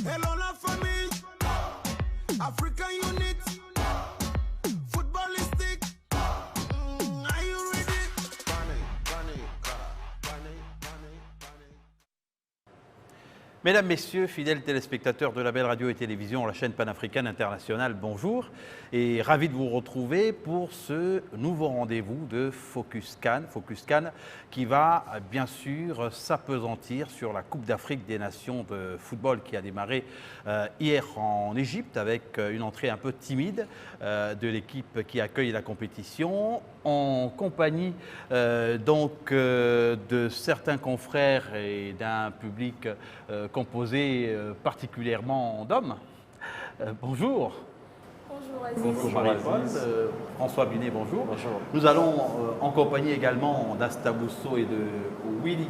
Hello la famille, African Unit, footballistique. Are you ready? Mesdames, Messieurs, fidèles téléspectateurs de la belle radio et télévision, la chaîne panafricaine internationale, bonjour et ravi de vous retrouver pour ce nouveau rendez-vous de Focus CAN. Focus CAN qui va bien sûr s'appesantir sur la Coupe d'Afrique des Nations de football qui a démarré hier en Égypte avec une entrée un peu timide de l'équipe qui accueille la compétition en compagnie de certains confrères et d'un public composé particulièrement d'hommes. Bonjour. Bonjour Aziz. Bonjour Marie-Paul. François Binet, bonjour. Bonjour. Nous allons en compagnie également d'Asta Bousso et de Willy,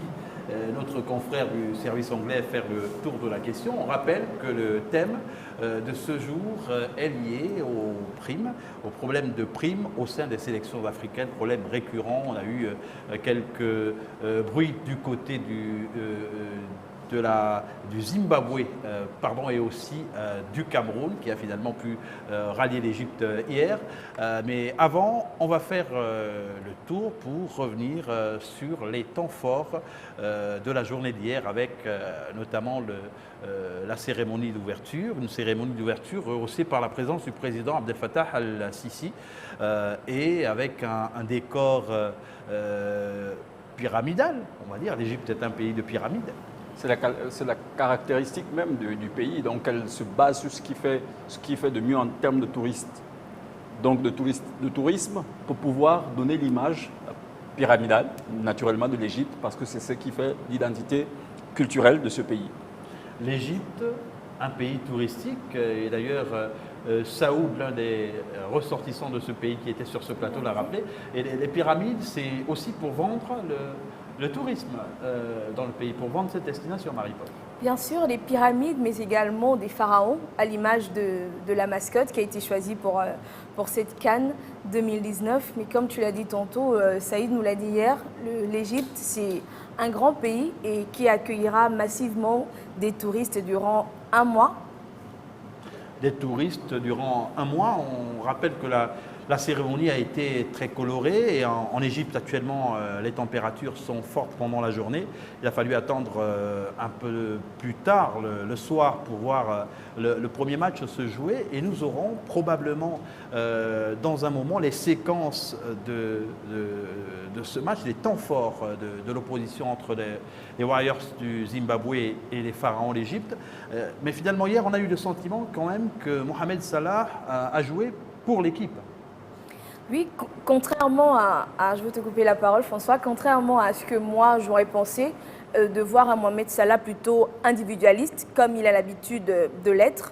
notre confrère du service anglais, faire le tour de la question. On rappelle que le thème de ce jour est lié aux primes, aux problèmes de primes au sein des sélections africaines, problème récurrent. On a eu quelques bruits du côté du Zimbabwe et aussi du Cameroun qui a finalement pu rallier l'Égypte hier. Mais avant, on va faire le tour pour revenir sur les temps forts de la journée d'hier avec notamment la cérémonie d'ouverture, une cérémonie d'ouverture rehaussée par la présence du président Abdel Fattah al-Sisi et avec un décor pyramidal, on va dire. L'Égypte est un pays de pyramides. C'est la caractéristique même du pays, donc elle se base sur ce qui fait de mieux en termes de touristes, donc de tourisme, pour pouvoir donner l'image pyramidale, naturellement, de l'Égypte, parce que c'est ce qui fait l'identité culturelle de ce pays. L'Égypte, un pays touristique, et d'ailleurs Saoud, l'un des ressortissants de ce pays qui était sur ce plateau, l'a rappelé, et les pyramides, c'est aussi pour vendre le tourisme dans le pays, pour vendre cette destination, Marie-Paul. Bien sûr, les pyramides, mais également des pharaons, à l'image de la mascotte qui a été choisie pour cette CAN 2019. Mais comme tu l'as dit tantôt, Saïd nous l'a dit hier, l'Égypte, c'est un grand pays et qui accueillera massivement des touristes durant un mois. Des touristes durant un mois. On rappelle que la cérémonie a été très colorée et en Égypte actuellement les températures sont fortes pendant la journée. Il a fallu attendre un peu plus tard le soir pour voir le premier match se jouer et nous aurons probablement dans un moment les séquences de ce match, les temps forts de l'opposition entre les Warriors du Zimbabwe et les Pharaons d'Égypte. Mais finalement hier on a eu le sentiment quand même que Mohamed Salah a joué pour l'équipe. Oui, contrairement je veux te couper la parole François, contrairement à ce que moi j'aurais pensé de voir un Mohamed Salah plutôt individualiste comme il a l'habitude de l'être.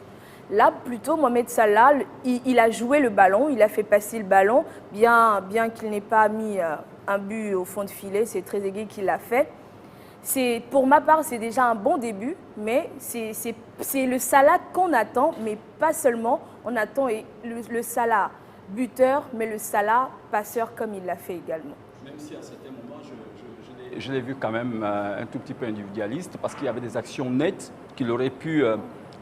Là plutôt Mohamed Salah, il a joué le ballon, il a fait passer le ballon, bien qu'il n'ait pas mis un but au fond de filet, c'est Trezeguet qui l'a fait. Pour ma part, c'est déjà un bon début, mais c'est le Salah qu'on attend, mais pas seulement. On attend le Salah buteur, mais le Salah passeur comme il l'a fait également. Même si à certains moments, je l'ai vu quand même un tout petit peu individualiste, parce qu'il y avait des actions nettes qu'il aurait pu,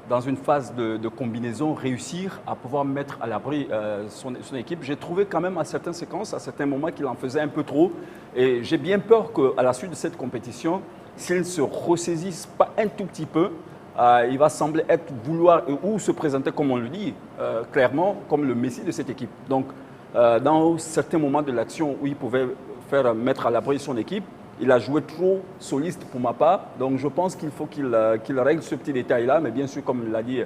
dans une phase de combinaison, réussir à pouvoir mettre à l'abri son équipe. J'ai trouvé quand même à certaines séquences, à certains moments, qu'il en faisait un peu trop. Et j'ai bien peur qu'à la suite de cette compétition, s'il ne se ressaisisse pas un tout petit peu, il va sembler vouloir ou se présenter, comme on le dit, clairement, comme le messie de cette équipe. Donc, dans certains moments de l'action où il pouvait mettre à l'abri son équipe, il a joué trop soliste pour ma part. Donc, je pense qu'il faut qu'il règle ce petit détail-là. Mais bien sûr, comme il l'a dit,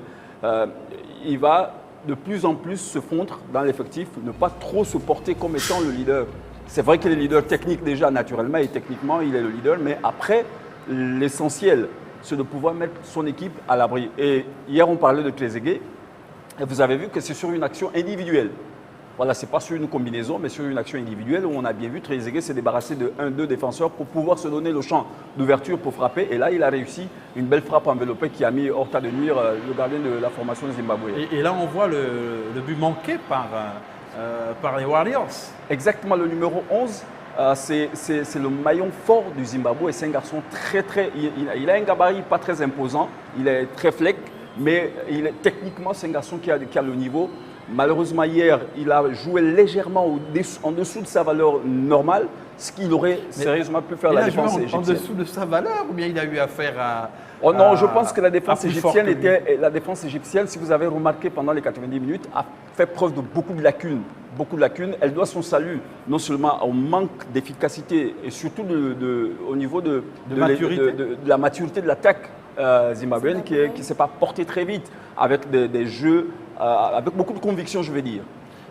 il va de plus en plus se fondre dans l'effectif, ne pas trop se porter comme étant le leader. C'est vrai qu'il est leader technique déjà, naturellement, et techniquement, il est le leader. Mais après, l'essentiel, c'est de pouvoir mettre son équipe à l'abri. Et hier, on parlait de Trezeguet, et vous avez vu que c'est sur une action individuelle. Voilà, ce n'est pas sur une combinaison, mais sur une action individuelle où on a bien vu Trezeguet se débarrasser de 1-2 défenseurs pour pouvoir se donner le champ d'ouverture pour frapper. Et là, il a réussi une belle frappe enveloppée qui a mis hors tas de nuire le gardien de la formation Zimbabwe. Et là, on voit le but manqué par les Warriors. Exactement, le numéro 11. C'est le maillon fort du Zimbabwe et c'est un garçon il a un gabarit pas très imposant, il est très flec, Mais techniquement, c'est un garçon qui a le niveau. Malheureusement, hier, il a joué légèrement en dessous de sa valeur normale, ce qu'il aurait sérieusement pu faire la défense en égyptienne. dessous de sa valeur ou bien il a eu affaire à... Oh non, je pense que la défense plus fort égyptienne que lui. la défense égyptienne, si vous avez remarqué pendant les 90 minutes, a fait preuve de beaucoup de lacunes. Beaucoup de lacunes. Elle doit son salut non seulement au manque d'efficacité et surtout au niveau de la maturité de l'attaque zimbabwéenne qui ne s'est pas portée très vite avec des jeux, avec beaucoup de conviction, je vais dire.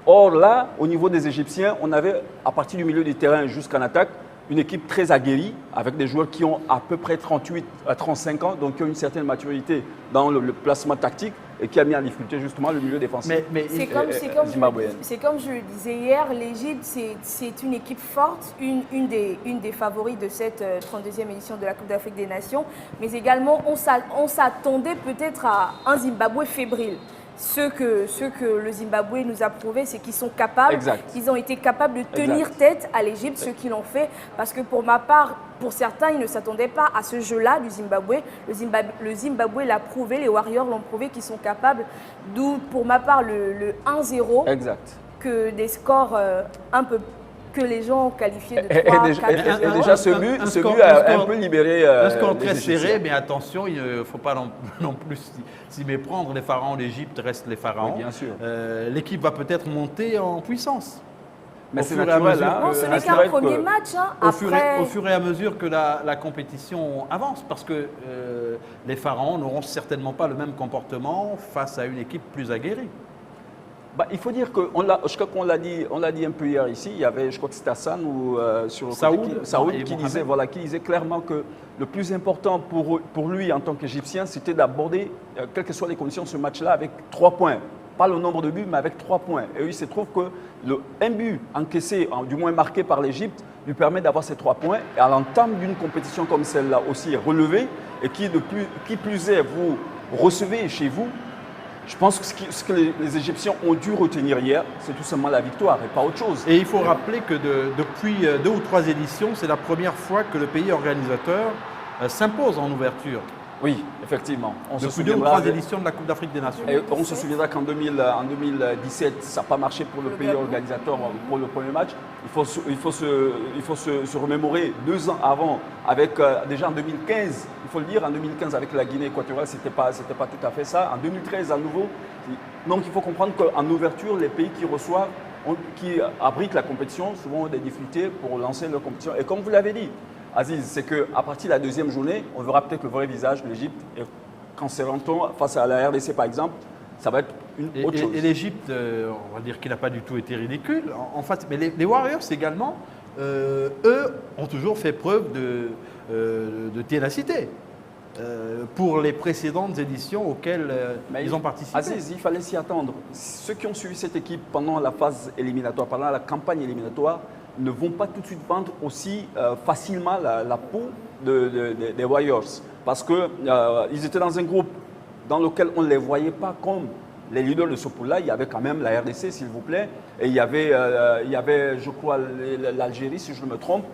Or là, au niveau des Égyptiens, on avait à partir du milieu du terrain jusqu'en attaque, une équipe très aguerrie, avec des joueurs qui ont à peu près 38 à 35 ans, donc qui ont une certaine maturité dans le placement tactique et qui a mis en difficulté justement le milieu défensif. C'est comme je le disais hier, l'Égypte, c'est une équipe forte, une des favoris de cette 32e édition de la Coupe d'Afrique des Nations, mais également on s'attendait peut-être à un Zimbabwe fébrile. Ce que le Zimbabwe nous a prouvé, c'est qu'ils sont capables, ils ont été capables de tenir tête à l'Égypte, ce qu'ils ont fait. Parce que pour ma part, pour certains, ils ne s'attendaient pas à ce jeu-là du Zimbabwe. Le Zimbabwe l'a prouvé, les Warriors l'ont prouvé qu'ils sont capables. D'où, pour ma part, le 1-0, que des scores un peu que les gens ont qualifié de 3-4. Déjà, ce but a un peu libéré. Un score très serré, mais attention, il ne faut pas non plus s'y méprendre. Les pharaons d'Égypte restent les pharaons. Oui, bien sûr. L'équipe va peut-être monter en puissance. Mais c'est naturel. Non, ce n'est qu'un premier match. Au fur et à mesure que la compétition avance, parce que les pharaons n'auront certainement pas le même comportement face à une équipe plus aguerrie. Il faut dire que, je crois qu'on l'a dit un peu hier ici, il y avait, je crois que c'était Hassan ou sur le Saoud qui disait clairement que le plus important pour lui en tant qu'Égyptien, c'était d'aborder, quelles que soient les conditions, ce match-là avec 3 points. Pas le nombre de buts, mais avec 3 points. Et il se trouve que un but encaissé, du moins marqué par l'Égypte, lui permet d'avoir ces 3 points. Et à l'entame d'une compétition comme celle-là aussi relevée, et qui plus est, vous recevez chez vous, je pense que ce que les Égyptiens ont dû retenir hier, c'est tout simplement la victoire et pas autre chose. Et il faut rappeler que depuis 2 ou 3 éditions, c'est la première fois que le pays organisateur s'impose en ouverture. Oui, effectivement. Depuis 2 ou 3 éditions de la Coupe d'Afrique des Nations. Et on se souviendra qu'en 2017, ça n'a pas marché pour le pays organisateur pour le premier match. Il faut se remémorer 2 ans avant, avec déjà en 2015, il faut le dire, en 2015 avec la Guinée équatoriale, ce n'était pas tout à fait ça. En 2013 à nouveau. Donc il faut comprendre qu'en ouverture, les pays qui abritent la compétition souvent ont des difficultés pour lancer leur compétition. Et comme vous l'avez dit, Aziz, c'est qu'à partir de la 2e journée, on verra peut-être le vrai visage de l'Égypte. Et quand c'est longtemps, face à la RDC par exemple, ça va être une autre chose. Et l'Égypte, on va dire qu'il n'a pas du tout été ridicule. En fait, mais les Warriors également, eux, ont toujours fait preuve de ténacité. Pour les précédentes éditions auxquelles ils ont participé. Aziz, il fallait s'y attendre. Ceux qui ont suivi cette équipe pendant la phase éliminatoire, pendant la campagne éliminatoire, ne vont pas tout de suite vendre aussi facilement la peau des Warriors. Parce qu'ils étaient dans un groupe dans lequel on ne les voyait pas comme les leaders de ce pool-là. Il y avait quand même la RDC, s'il vous plaît, et il y avait je crois, l'Algérie, si je ne me trompe.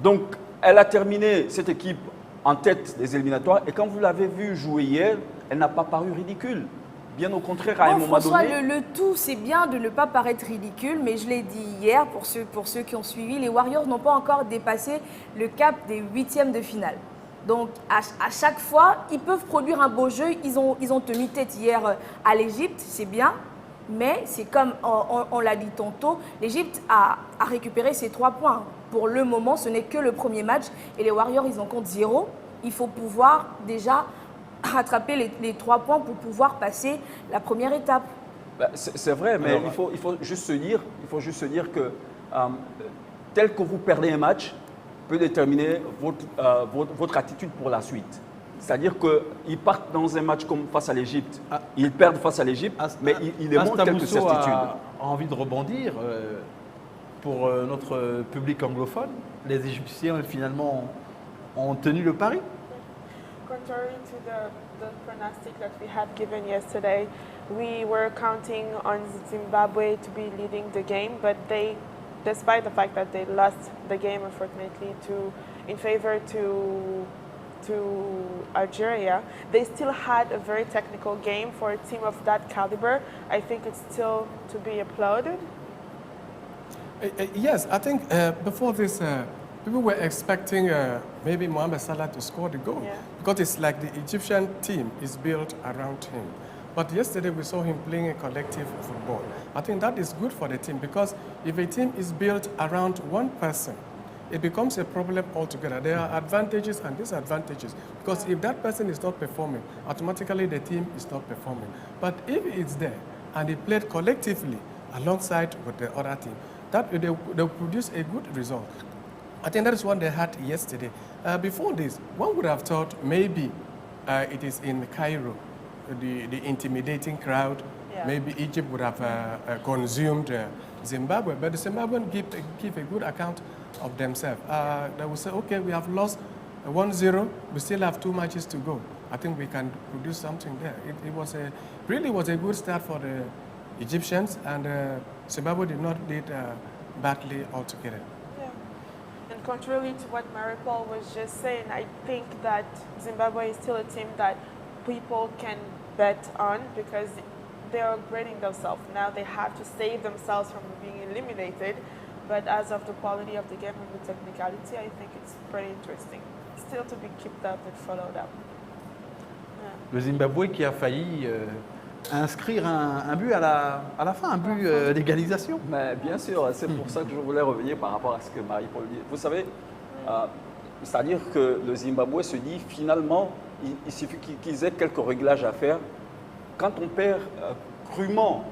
Donc, elle a terminé, cette équipe, en tête des éliminatoires. Et quand vous l'avez vue jouer hier, elle n'a pas paru ridicule. Bien au contraire, à un moment donné. Le tout, c'est bien de ne pas paraître ridicule, mais je l'ai dit hier, pour ceux qui ont suivi, les Warriors n'ont pas encore dépassé le cap des 8e de finale. Donc, à chaque fois, ils peuvent produire un beau jeu. Ils ont tenu tête hier à l'Égypte, c'est bien. Mais c'est comme on l'a dit tantôt, l'Égypte a récupéré ses 3 points. Pour le moment, ce n'est que le premier match. Et les Warriors, ils en comptent 0. Il faut pouvoir déjà rattraper les 3 points pour pouvoir passer la première étape. C'est vrai, mais il faut juste se dire que tel que vous perdez un match peut déterminer votre attitude pour la suite. C'est-à-dire qu'ils partent dans un match comme face à l'Égypte, ils perdent face à l'Égypte, mais ils démontrent quelques certitudes. A envie de rebondir pour notre public anglophone. Les Égyptiens finalement ont tenu le pari. Contrary to the pronostic that we had given yesterday, we were counting on Zimbabwe to be leading the game, but despite the fact that they lost the game, unfortunately, in favor to to Algeria, they still had a very technical game for a team of that caliber. I think it's still to be applauded. Yes, I think before this, people were expecting maybe Mohamed Salah to score the goal Yeah. because it's like the Egyptian team is built around him. But yesterday we saw him playing a collective football. I think that is good for the team because if a team is built around one person, it becomes a problem altogether. There are advantages and disadvantages because if that person is not performing, automatically the team is not performing. But if it's there and they played collectively alongside with the other team, that they'll produce a good result. I think that is what they had yesterday. Before this, one would have thought maybe it is in Cairo, the intimidating crowd. Yeah. Maybe Egypt would have consumed Zimbabwe, but the Zimbabweans give a good account of themselves. They will say, okay, we have lost 1-0, we still have 2 matches to go. I think we can produce something there. It was really was a good start for the Egyptians, and Zimbabwe did not did badly altogether. Yeah. And contrary to what Marie-Paul was just saying, I think that Zimbabwe is still a team that people can bet on because they are upgrading themselves. Now they have to save themselves from being eliminated. But as of the quality of the game and the technicality, I think it's pretty interesting. Still to be kept up and followed up. Yeah. Le Zimbabwe qui a failli inscrire un but à la fin, un but d'égalisation. Mais bien sûr, c'est pour ça que je voulais revenir par rapport à ce que Marie-Paul dit. Vous savez, c'est-à-dire que le Zimbabwe se dit finalement, il suffit qu'ils aient quelques réglages à faire. Quand on perd crûment,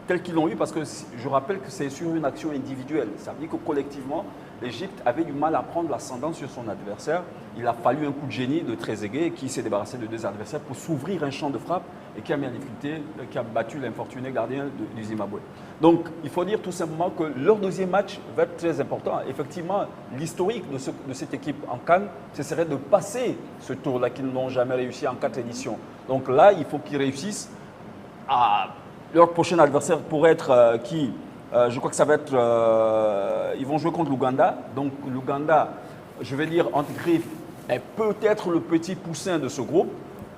tel qu'ils l'ont eu, parce que je rappelle que c'est sur une action individuelle, ça veut dire que collectivement, l'Égypte avait du mal à prendre l'ascendant sur son adversaire. Il a fallu un coup de génie de Trezeguet qui s'est débarrassé de 2 adversaires pour s'ouvrir un champ de frappe et qui a mis en difficulté, qui a battu l'infortuné gardien du Zimbabwe. Donc il faut dire tout simplement que leur deuxième match va être très important. Effectivement, l'historique de cette équipe en CAN, ce serait de passer ce tour-là qu'ils n'ont jamais réussi en 4 éditions. Donc là, il faut qu'ils réussissent à... Leur prochain adversaire pourrait être qui je crois que ça va être... ils vont jouer contre l'Ouganda. Donc l'Ouganda, je vais dire entre griffes, est peut-être le petit poussin de ce groupe.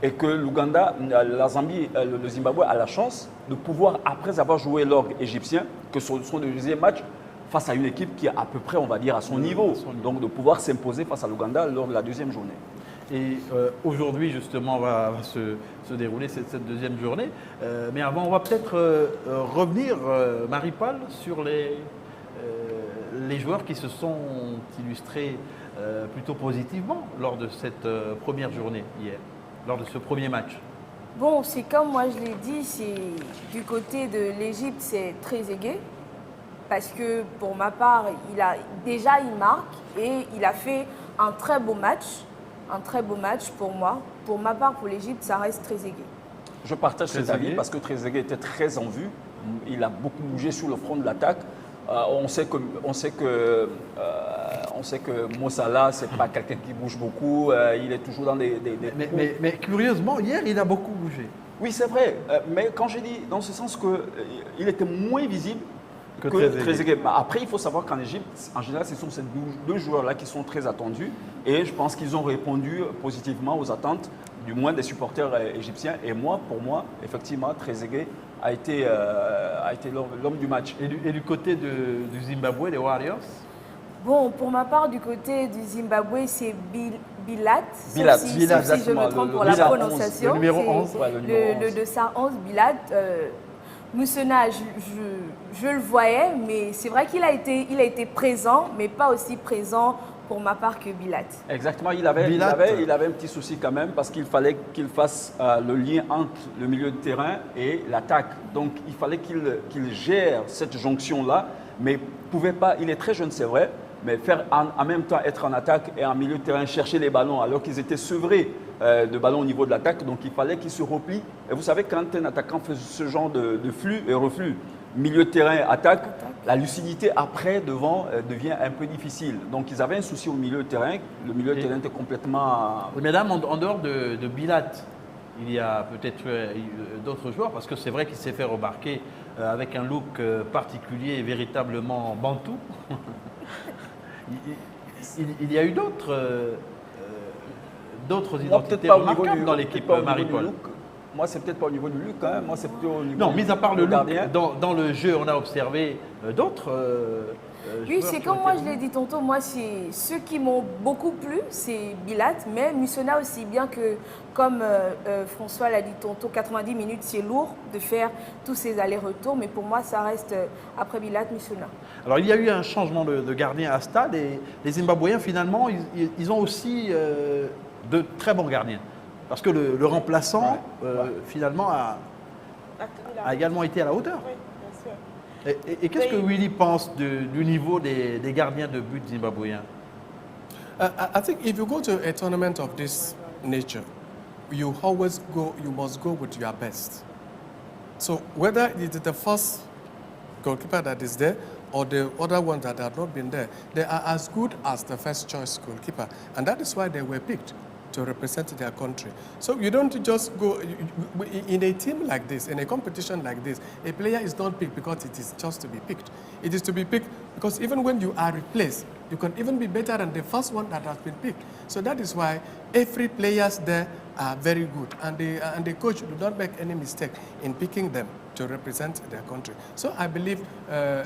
Et que l'Ouganda, la Zambie, le Zimbabwe a la chance de pouvoir, après avoir joué l'orgue égyptien, que son deuxième match, face à une équipe qui est à peu près, on va dire, à son niveau. Donc de pouvoir s'imposer face à l'Ouganda lors de la deuxième journée. Et aujourd'hui, justement, va se dérouler cette deuxième journée. Mais avant, on va peut-être revenir, Marie-Paul, sur les joueurs qui se sont illustrés plutôt positivement lors de cette première journée hier, lors de ce premier match. Bon, c'est comme moi je l'ai dit, c'est du côté de l'Égypte, c'est très aigué. Parce que pour ma part, il marque et il a fait un très beau match. Un très beau match pour moi. Pour ma part, pour l'Égypte, ça reste très aigué. Je partage cet avis parce que Trezeguet était très en vue. Il a beaucoup bougé sur le front de l'attaque. On sait que Mo Salah, c'est pas quelqu'un qui bouge beaucoup. Il est toujours dans des mais curieusement, hier, il a beaucoup bougé. Oui, c'est vrai. Mais quand j'ai dit dans ce sens qu'il était moins visible que Trezeguet. Après, il faut savoir qu'en Égypte, en général, ce sont ces 2 joueurs-là qui sont très attendus. Et je pense qu'ils ont répondu positivement aux attentes, du moins des supporters égyptiens. Et pour moi, effectivement, Trezeguet a été l'homme du match. Et du côté du Zimbabwe, les Warriors? Bon, pour ma part, du côté du Zimbabwe, c'est Bilat. Bilat, si je me trompe pour la prononciation. Le numéro 11. Le 211, Bilat. Moussena, je le voyais, mais c'est vrai qu'il a été présent, mais pas aussi présent pour ma part que Bilat. Exactement, il avait un petit souci quand même parce qu'il fallait qu'il fasse le lien entre le milieu de terrain et l'attaque. Donc il fallait qu'il gère cette jonction-là, mais pouvait pas, il est très jeune c'est vrai, mais faire en même temps être en attaque et en milieu de terrain chercher les ballons alors qu'ils étaient sevrés de ballons au niveau de l'attaque. Donc il fallait qu'il se replie. Et vous savez, quand un attaquant fait ce genre de flux et reflux, milieu de terrain, attaque, la lucidité après, devant, devient un peu difficile. Donc ils avaient un souci au milieu de terrain. Le milieu de terrain était complètement... Mesdames, en dehors de Bilat, il y a peut-être d'autres joueurs, parce que c'est vrai qu'il s'est fait remarquer avec un look particulier et véritablement bantou. Il y a eu d'autres d'autres Moi, identités peut-être pas au niveau remarquables du dans look, l'équipe, peut-être pas au niveau du Marie-Paul. look. Moi, c'est peut-être pas au niveau du look, hein. Moi, c'est plutôt au niveau Non, mis à part le du look, gardien. dans le jeu, on a observé d'autres. Oui, joueurs c'est qui ont comme moi été je l'ai dit tantôt, moi c'est ceux qui m'ont beaucoup plu, c'est Bilat, mais Mussona aussi, bien que comme François l'a dit tantôt, 90 minutes c'est lourd de faire tous ces allers-retours, mais pour moi ça reste après Bilat, Mussona. Alors, il y a eu un changement de gardien à Stade et les Zimbabwéens, finalement, ils ont aussi de très bons gardiens. Parce que le remplaçant, finalement, a également été à la hauteur. Oui, bien sûr. Et qu'est-ce que Willy pense du niveau des gardiens de but zimbabwéens? I think if you go to a tournament of this nature, you must go with your best. So whether it is the first goalkeeper that is there or the other ones that have not been there, they are as good as the first choice goalkeeper. And that is why they were picked to represent their country. So you don't just go, in a team like this, in a competition like this, a player is not picked because it is just to be picked. It is to be picked because even when you are replaced, you can even be better than the first one that has been picked. So that is why every players there are very good, and the coach do not make any mistake in picking them to represent their country. So I believe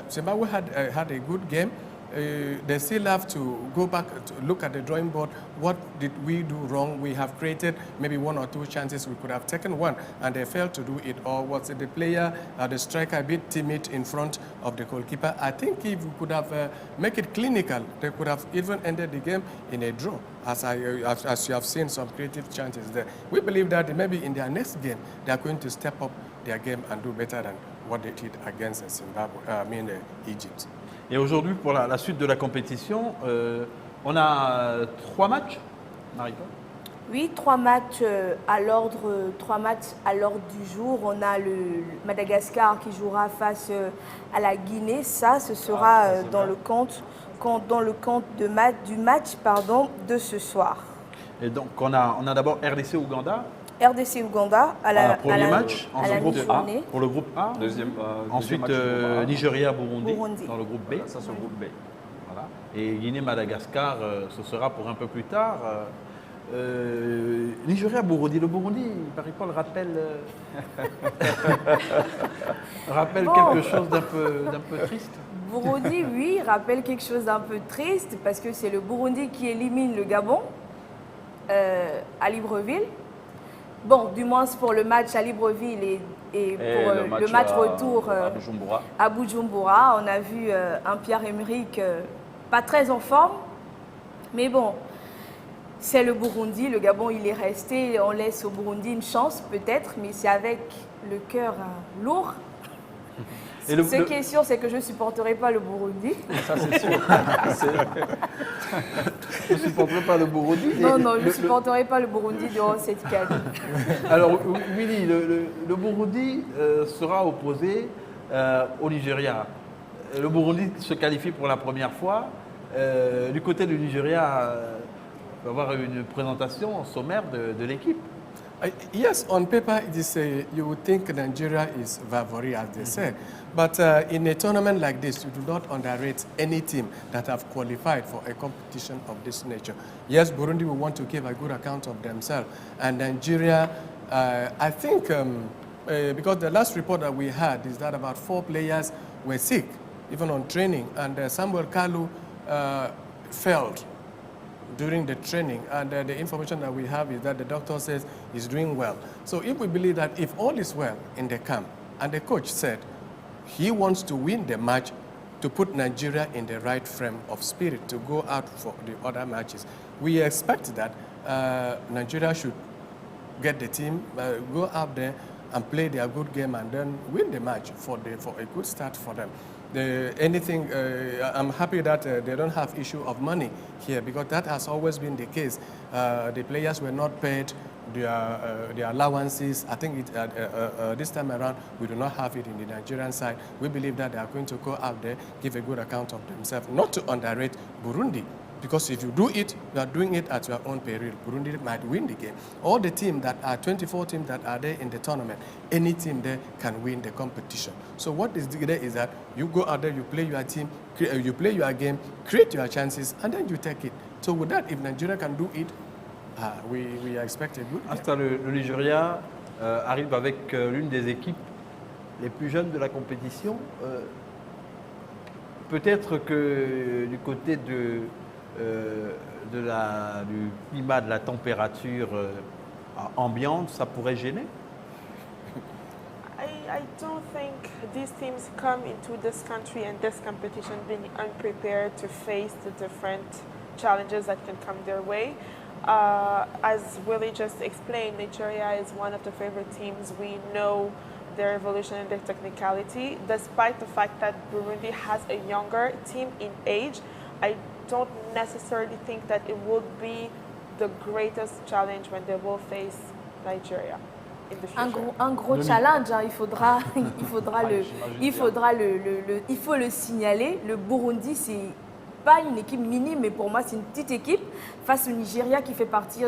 Zimbabwe had a good game. They still have to go back to look at the drawing board. What did we do wrong? We have created maybe one or two chances. We could have taken one, and they failed to do it. Or was it the player, the striker, a bit timid in front of the goalkeeper? I think if we could have make it clinical, they could have even ended the game in a draw. As you have seen some creative chances there. We believe that maybe in their next game, they are going to step up their game and do better than what they did against Zimbabwe, Egypt. Et aujourd'hui, pour la suite de la compétition, on a 3 matchs, Marie-Paul. Oui, 3 matchs à l'ordre du jour. On a le Madagascar qui jouera face à la Guinée. Ça, ce sera dans le compte du match de ce soir. Et donc, on a d'abord RDC-Ouganda. RDC-Ouganda Premier match à la groupe A, mi-journée. pour le groupe A. Deuxième Ensuite, match du groupe A. Nigeria-Burundi Burundi. dans le groupe B. Ça, c'est le groupe B. Voilà. Et Guinée-Madagascar, ce sera pour un peu plus tard. Nigeria-Burundi. Le Burundi, Marie-Paul rappelle quelque chose d'un peu triste. Burundi, oui, rappelle quelque chose d'un peu triste parce que c'est le Burundi qui élimine le Gabon à Libreville. Bon, du moins pour le match à Libreville et pour le match retour à Bujumbura. On a vu un Pierre-Emerick pas très en forme, mais bon, c'est le Burundi. Le Gabon, il est resté. On laisse au Burundi une chance peut-être, mais c'est avec le cœur lourd. Ce qui est sûr, c'est que je ne supporterai pas le Burundi. Ça, c'est sûr. Je ne supporterai pas le Burundi. Non, je ne supporterai pas le Burundi durant cette CAN. Alors, Willy, le Burundi sera opposé au Nigeria. Le Burundi se qualifie pour la première fois. Du côté du Nigeria, va avoir une présentation sommaire de l'équipe. Yes, on paper, it is you would think Nigeria is favori, as they say. But in a tournament like this, you do not underrate any team that have qualified for a competition of this nature. Yes, Burundi will want to give a good account of themselves. And Nigeria, I think, because the last report that we had is that about 4 players were sick, even on training. And Samuel Kalu failed during the training, and the information that we have is that the doctor says he's doing well. So if we believe that if all is well in the camp, and the coach said he wants to win the match to put Nigeria in the right frame of spirit to go out for the other matches, we expect that Nigeria should get the team, go out there and play their good game and then win the match for a good start for them. I'm happy that they don't have issue of money here because that has always been the case. The players were not paid their allowances. I think this time around we do not have it in the Nigerian side. We believe that they are going to go out there, give a good account of themselves, not to underrate Burundi. Because if you do it, you are doing it at your own peril. Burundi might win the game. All the teams that are 24 teams that are there in the tournament, any team there can win the competition. So what is there is that you go out there, you play your team, you play your game, create your chances, and then you take it. So with that, if Nigeria can do it, we expect a good game. Instant, le Nigeria arrive avec l'une des équipes les plus jeunes de la compétition. Peut-être que du côté du climat, de la température ambiante, ça pourrait gêner. I don't think these teams come into this country and this competition being unprepared to face the different challenges that can come their way. As Willie just explained, Nigeria is one of the favorite teams. We know their evolution and their technicality. Despite the fact that Burundi has a younger team in age, I don't necessarily think that it would be the greatest challenge when they will face Nigeria in the future. Un gros challenge, hein. Il faut le signaler. Le Burundi, c'est pas une équipe minime, mais pour moi, c'est une petite équipe face au Nigeria qui fait partie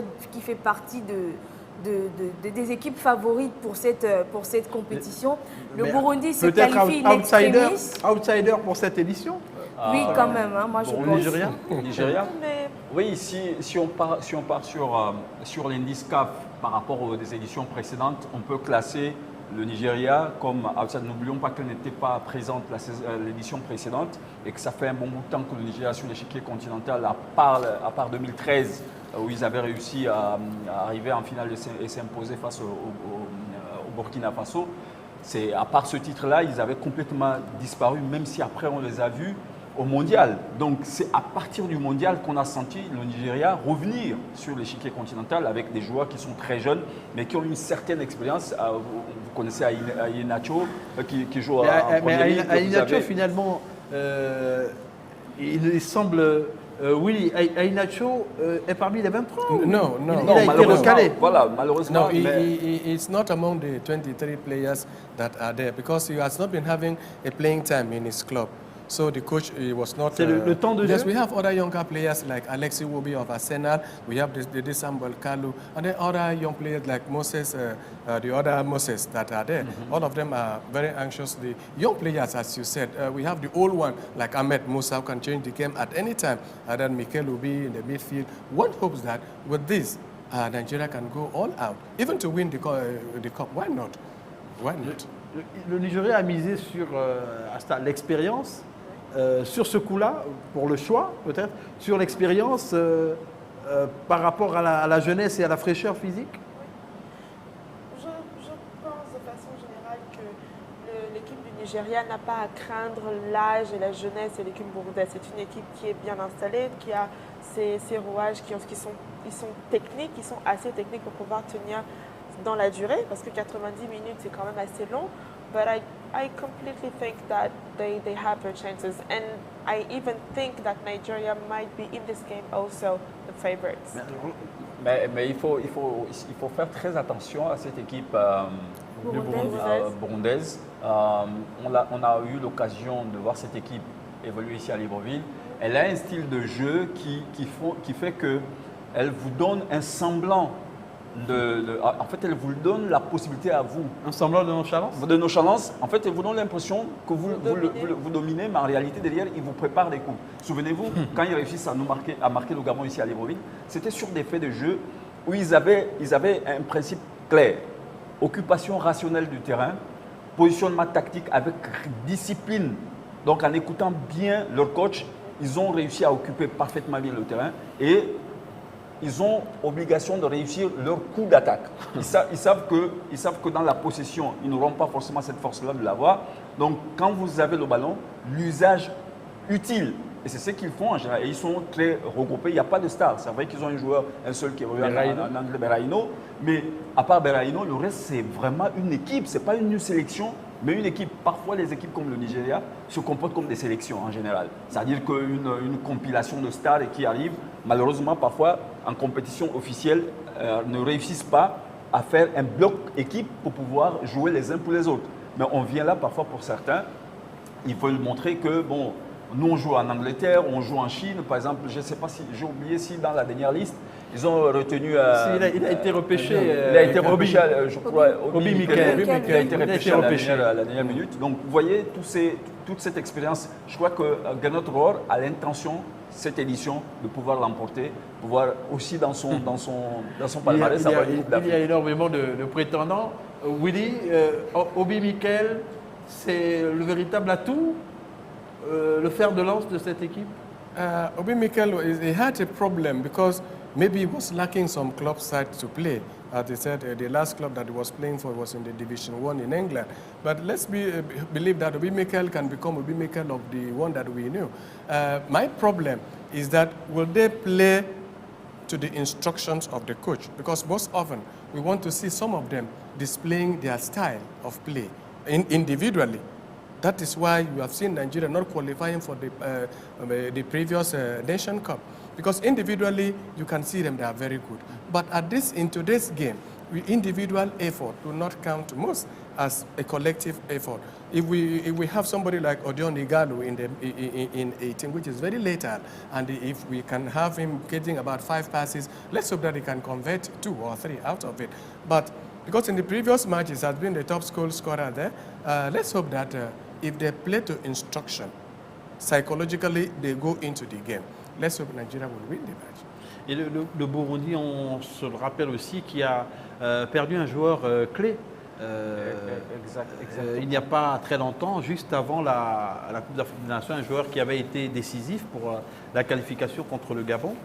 des équipes favorites pour cette compétition. Le Burundi se qualifie in extremis. Outsider pour cette édition. Oui, quand même, hein, moi je Pour pense. Nigeria. Nigeria. Mais Oui, si on part sur l'indice CAF par rapport aux des éditions précédentes, on peut classer le Nigeria comme outsider. N'oublions pas qu'elle n'était pas présente l'édition précédente et que ça fait un bon bout de temps que le Nigeria sur l'échiquier continental, à part 2013, où ils avaient réussi à arriver en finale et s'imposer face au Burkina Faso. C'est à part ce titre-là, ils avaient complètement disparu, même si après on les a vus au mondial. Donc c'est à partir du mondial qu'on a senti le Nigeria revenir sur l'échiquier continental avec des joueurs qui sont très jeunes, mais qui ont une certaine expérience. Vous connaissez Aïnacho qui joue en première ligue. Mais Aïnacho, finalement, il semble... oui, Aïnacho est parmi les 23. No, Il a été malheureusement, recalé. voilà, malheureusement. No, he's not among the 23 players that are there because he has not been having a playing time in his club. So the coach was not. C'est le temps de yes, jeu. we have other younger players like Alexi Wobi of Arsenal. We have the Samuel Kalu, and then other young players like Moses, the other Moses that are there. All of them are very anxious. The young players, as you said, we have the old one like Ahmed Musa who can change the game at any time, and then Mikel Obi in the midfield. One hopes that with this, Nigeria can go all out, even to win the cup. Why not? Why not? Le Nigeria a misé sur l'expérience, sur ce coup-là, pour le choix peut-être, sur l'expérience par rapport à la jeunesse et à la fraîcheur physique. je pense de façon générale que l'équipe du Nigeria n'a pas à craindre l'âge et la jeunesse de l'équipe burundaise. C'est une équipe qui est bien installée, qui a ses rouages ils sont techniques, ils sont assez techniques pour pouvoir tenir dans la durée, parce que 90 minutes c'est quand même assez long. But I completely think that they have their chances, and I even think that Nigeria might be in this game also the favorites. Mais il faut faire très attention à cette équipe burundaise. On a eu l'occasion de voir cette équipe évoluer ici à Libreville. Elle a un style de jeu qui fait qu'elle vous donne un semblant en fait, elle vous donne la possibilité à vous. Un semblant de nonchalance. De nonchalance. En fait, elle vous donne l'impression que vous dominez, mais en réalité, derrière, il vous prépare des coups. Souvenez-vous, quand ils réussissent à marquer le Gabon ici à Libreville, c'était sur des faits de jeu où ils avaient un principe clair. Occupation rationnelle du terrain, positionnement tactique avec discipline. Donc, en écoutant bien leur coach, ils ont réussi à occuper parfaitement bien le terrain et ils ont obligation de réussir leur coup d'attaque. Ils savent que dans la possession, ils n'auront pas forcément cette force-là de l'avoir. Donc, quand vous avez le ballon, l'usage utile. Et c'est ce qu'ils font en général. Et ils sont très regroupés. Il n'y a pas de star. C'est vrai qu'ils ont un seul qui est en anglais, Berahino. Mais à part Berahino, le reste, c'est vraiment une équipe. Ce n'est pas une sélection, mais une équipe. Parfois, les équipes comme le Nigeria se comportent comme des sélections en général. C'est-à-dire qu'une compilation de stars qui arrivent, malheureusement, parfois, en compétition officielle, ne réussissent pas à faire un bloc équipe pour pouvoir jouer les uns pour les autres. Mais on vient là, parfois, pour certains, il faut montrer que, bon, nous, on joue en Angleterre, on joue en Chine, par exemple. Je ne sais pas si j'ai oublié si dans la dernière liste, ils ont retenu. Il a été repêché. Il a été repêché, je crois. Obi Mikel. Il a été repêché à la dernière minute. Donc, vous voyez, toute cette expérience. Je crois que Gernot Rohr a l'intention cette édition, de pouvoir l'emporter, pouvoir aussi dans son palmarès Il y a- avoir une Coupe il y a d'Afrique. énormément de prétendants. Willy, Obi Mikel, c'est le véritable atout, le fer de lance de cette équipe? Obi Mikel, he had a problem because maybe he was lacking some club side to play. As they said, the last club that he was playing for was in the Division 1 in England. But let's believe that Obi Mikel can become Obi Mikel of the one that we knew. My problem is that will they play to the instructions of the coach? Because most often we want to see some of them displaying their style of play individually. That is why you have seen Nigeria not qualifying for the previous Nation Cup. Because individually, you can see them, they are very good. But in today's game, individual effort will not count most as a collective effort. If we have somebody like Odion Igalo in 18, which is very lethal, and if we can have him getting about 5 passes, let's hope that he can convert 2 or 3 out of it. But because in the previous matches, has been the top goal scorer there, let's hope that if they play to instruction, psychologically they go into the game. Let's hope Nigeria will win the match. Et le Burundi, on se le rappelle aussi, qui a perdu un joueur clé. Il n'y a pas très longtemps, juste avant la Coupe d'Afrique des Nations, un joueur qui avait été décisif pour la qualification contre le Gabon.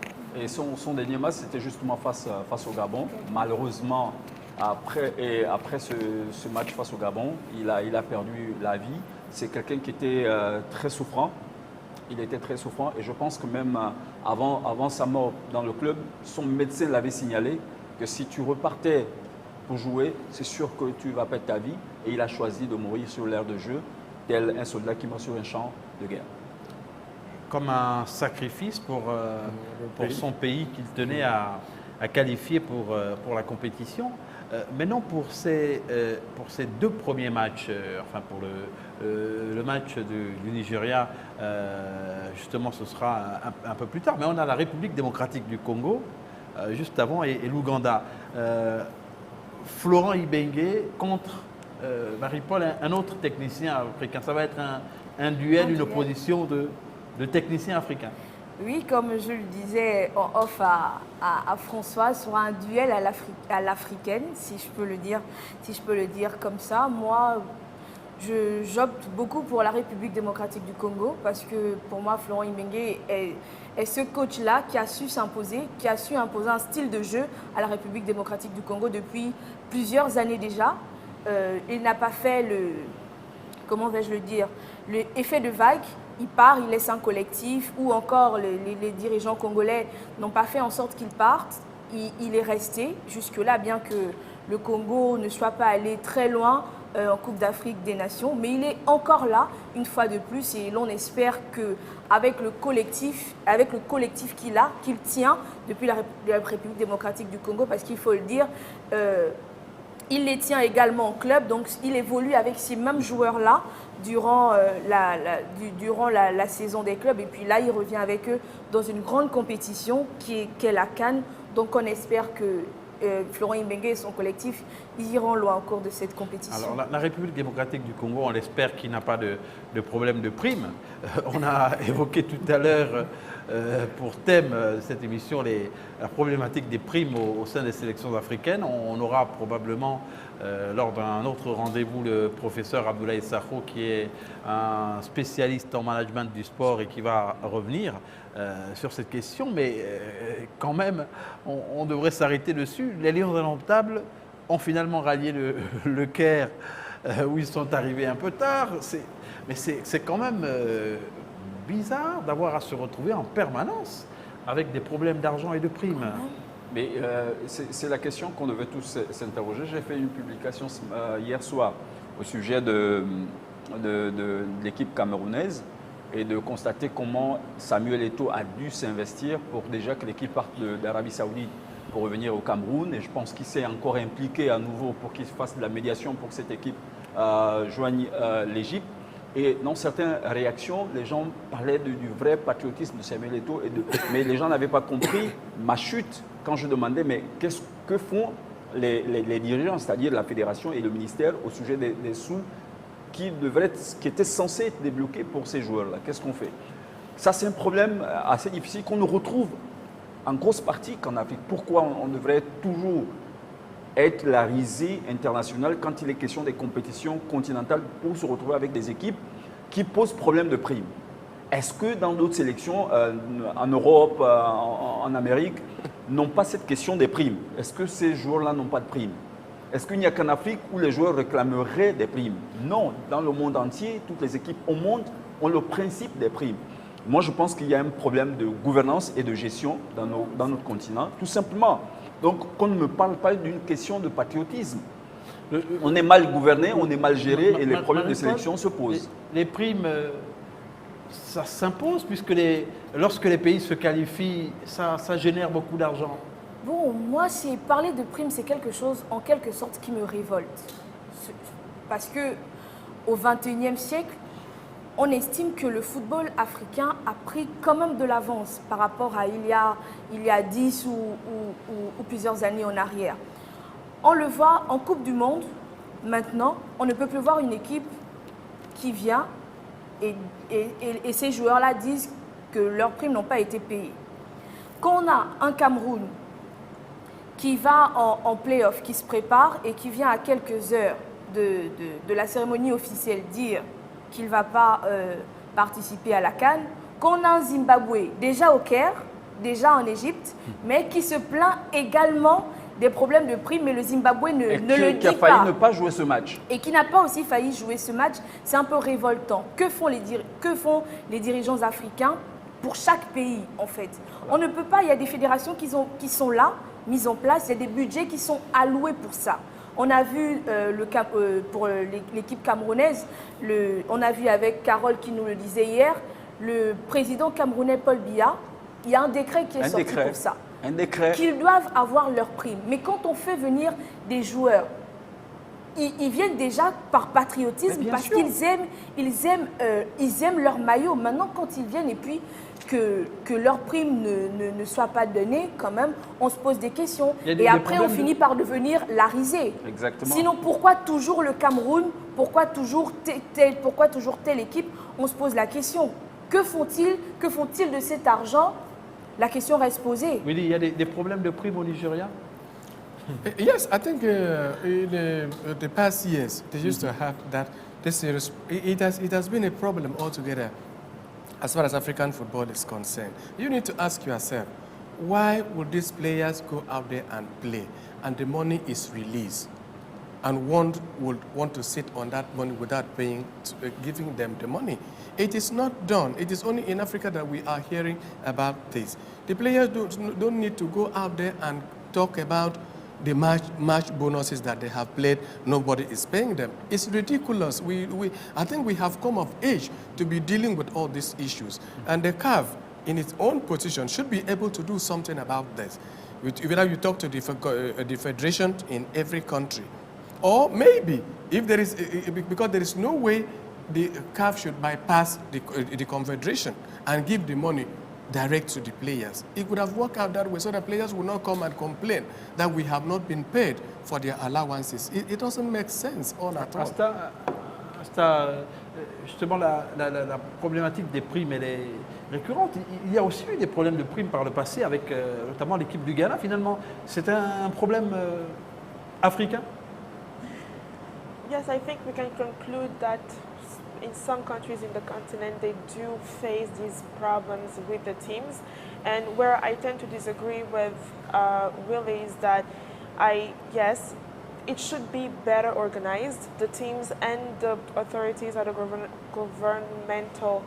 Et son dernier match, c'était justement face au Gabon. Malheureusement, après ce match face au Gabon, il a perdu la vie. C'est quelqu'un qui était très souffrant. Il était très souffrant et je pense que même avant sa mort dans le club, son médecin l'avait signalé que si tu repartais pour jouer, c'est sûr que tu vas perdre ta vie. Et il a choisi de mourir sur l'aire de jeu, tel un soldat qui meurt sur un champ de guerre. Comme un sacrifice pour son pays qu'il tenait à qualifier pour la compétition. Maintenant, pour ces 2 premiers matchs, enfin pour le match du Nigeria, justement ce sera un peu plus tard, mais on a la République démocratique du Congo juste avant et l'Ouganda. Florent Ibenge contre Marie-Paul, un autre technicien africain. Ça va être un duel, une opposition de techniciens africains. Oui, comme je le disais en off à François, sur un duel à l'africaine, si je peux le dire comme ça. Moi, j'opte beaucoup pour la République démocratique du Congo parce que pour moi, Florent Ibenge est ce coach-là qui a su s'imposer, qui a su imposer un style de jeu à la République démocratique du Congo depuis plusieurs années déjà. Il n'a pas fait l'effet de vague. Il part, il laisse un collectif, ou encore les dirigeants congolais n'ont pas fait en sorte qu'il parte. Il est resté jusque-là, bien que le Congo ne soit pas allé très loin en Coupe d'Afrique des Nations. Mais il est encore là, une fois de plus, et l'on espère qu'avec le collectif qu'il tient depuis la République démocratique du Congo, parce qu'il faut le dire, il les tient également en club, donc il évolue avec ces mêmes joueurs-là durant la saison des clubs. Et puis là, il revient avec eux dans une grande compétition qu'est la CAN. Donc on espère que Florent Ibenge et son collectif iront loin au cours de cette compétition. Alors la République démocratique du Congo, on espère qu'il n'a pas de problème de prime. On a évoqué tout à l'heure pour thème de cette émission la problématique des primes au sein des sélections africaines. On aura probablement lors d'un autre rendez-vous le professeur Abdoulaye Sakho, qui est un spécialiste en management du sport et qui va revenir sur cette question. Mais quand même, on devrait s'arrêter dessus. Les Lions indomptables ont finalement rallié le Caire où ils sont arrivés un peu tard. Mais c'est quand même bizarre d'avoir à se retrouver en permanence avec des problèmes d'argent et de primes. Mais c'est la question qu'on devait tous s'interroger. J'ai fait une publication hier soir au sujet de l'équipe camerounaise et de constater comment Samuel Eto'o a dû s'investir pour déjà que l'équipe parte d'Arabie Saoudite pour revenir au Cameroun. Et je pense qu'il s'est encore impliqué à nouveau pour qu'il fasse de la médiation pour que cette équipe joigne l'Égypte. Et dans certaines réactions, les gens parlaient du vrai patriotisme de Samuel Eto'o, mais les gens n'avaient pas compris ma chute quand je demandais mais qu'est-ce que font les dirigeants, c'est-à-dire la fédération et le ministère, au sujet des sous qui étaient censés être débloqués pour ces joueurs-là. Qu'est-ce qu'on fait? Ça, c'est un problème assez difficile qu'on ne retrouve en grosse partie qu'en Afrique. Pourquoi on devrait toujours être la risée internationale quand il est question des compétitions continentales pour se retrouver avec des équipes qui posent problème de primes? Est-ce que dans d'autres sélections, en Europe, en Amérique, n'ont pas cette question des primes? Est-ce que ces joueurs-là n'ont pas de primes? Est-ce qu'il n'y a qu'en Afrique où les joueurs réclameraient des primes? Non, dans le monde entier, toutes les équipes au monde ont le principe des primes. Moi, je pense qu'il y a un problème de gouvernance et de gestion dans notre continent, tout simplement. Donc, qu'on ne me parle pas d'une question de patriotisme. On est mal gouverné, on est mal géré et les problèmes de sélection se posent. Les primes, ça s'impose puisque lorsque les pays se qualifient, ça génère beaucoup d'argent. Bon, moi, parler de primes, c'est quelque chose, en quelque sorte, qui me révolte. Parce que au XXIe siècle, on estime que le football africain a pris quand même de l'avance par rapport à il y a 10 ou plusieurs années en arrière. On le voit en Coupe du Monde, maintenant, on ne peut plus voir une équipe qui vient et ces joueurs-là disent que leurs primes n'ont pas été payées. Quand on a un Cameroun qui va en play-off, qui se prépare et qui vient à quelques heures de la cérémonie officielle dire qu'il ne va pas participer à la CAN, qu'on a un Zimbabwe déjà au Caire, déjà en Égypte, mais qui se plaint également des problèmes de primes, mais le Zimbabwe ne le dit pas. Qui a failli ne pas jouer ce match. Et qui n'a pas aussi failli jouer ce match. C'est un peu révoltant. Que font les dirigeants africains pour chaque pays, en fait? On ne peut pas, il y a des fédérations qui sont là, mises en place, il y a des budgets qui sont alloués pour ça. On a vu pour l'équipe camerounaise, on a vu avec Carole qui nous le disait hier, le président camerounais Paul Biya, il y a un décret qui est sorti pour ça. Un décret. Qu'ils doivent avoir leur prime. Mais quand on fait venir des joueurs, ils viennent déjà par patriotisme parce qu'ils aiment leur maillot. Maintenant, quand ils viennent et puis que leur prime ne soit pas donnée, quand même, on se pose des questions. Et après, on finit par devenir la risée. Exactement. Sinon, pourquoi toujours le Cameroun? Pourquoi toujours telle équipe? On se pose la question. Que font-ils de cet argent? La question reste posée. Oui, il y a des problèmes de primes au Nigeria? Yes, I think in the past years, they used to have that. It has been a problem altogether as far as African football is concerned. You need to ask yourself, why would these players go out there and play and the money is released and one would want to sit on that money without giving them the money? It is not done. It is only in Africa that we are hearing about this. The players don't need to go out there and talk about the match bonuses that they have played. Nobody is paying them. It's ridiculous. I think we have come of age to be dealing with all these issues. And the CAF, in its own position, should be able to do something about this. Whether you talk to the federation in every country, or maybe if there is, because there is no way the CAF should bypass the confederation and give the money direct to the players. It would have worked out that way so the players would not come and complain that we have not been paid for their allowances. It doesn't make sense all at all. Justement, la problématique des primes, elle est récurrente. Il y a aussi eu des problèmes de primes par le passé avec notamment l'équipe du Ghana. Finalement, c'est un problème africain? Yes, I think we can conclude that in some countries in the continent, they do face these problems with the teams. And where I tend to disagree with Willie is that yes, it should be better organized. The teams and the authorities at a governmental